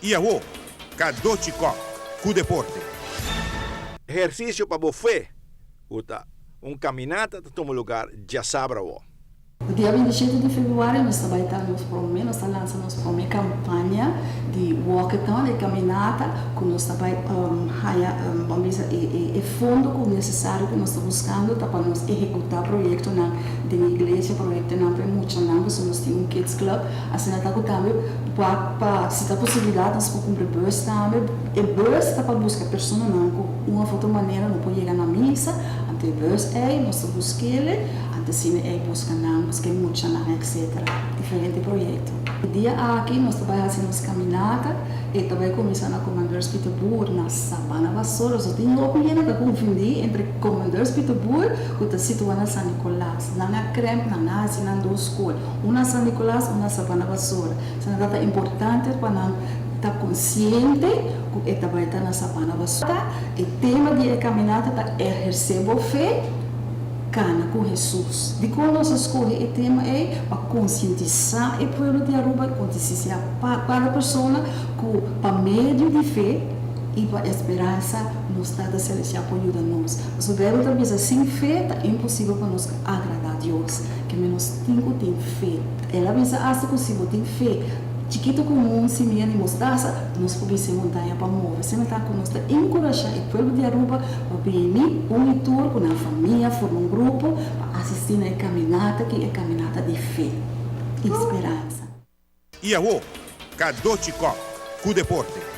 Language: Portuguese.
Iaô, Cadochicó, cu deporte. Exercício para você, caminata para um lugar já sabe. O dia 27 de fevereiro nós também estamos lançando nossa primeira campanha de walkathon, de caminata, que nós também é fundo que necessário que nós estamos buscando para nós executar projeto na igreja, projeto na muito não, que nós temos um kids club, assim nós estamos também para se a possibilidade nós podemos cumprir bus também, e bus está para buscar pessoas não, com uma outra maneira não pode chegar na missa, até bus nós buscamos ele Cine busca muito, etc. Diferente projeto. O dia aqui nós trabalhamos fazendo caminhada e também começando a Commanders Pittsburgh na Sabana Vassoura. Só tem uma opinião que confundir entre Commanders Pittsburgh e está situada na São Nicolás. Não é creme, não é assim, não duas escolas. Uma São Nicolás, uma Sabana Vassoura. Isso é uma data importante para nós estar consciente que também está na Sabana Vassoura. O tema de caminhada é receber fé com Jesus. De quando nós escolhemos o tema é para conscientizar o povo de Aruba, conscientizar para a pessoa que, para meio de fé e para esperança, nos Estado Celestial ajuda nós. Mas o verbo também diz, sem fé é impossível para nós agradar a Deus. Que menos tem que ter fé. Ela pensa, se possível ter fé. Chiquito comum, semeia de mostaça, nós podemos ser montanha para mover. Você está conosco, encorajar o povo de Aruba para vir um tour com a família, formar um grupo, para assistir a caminhada, que é a caminhada de fé e esperança. Iaô, Cadochicó, cu deporte.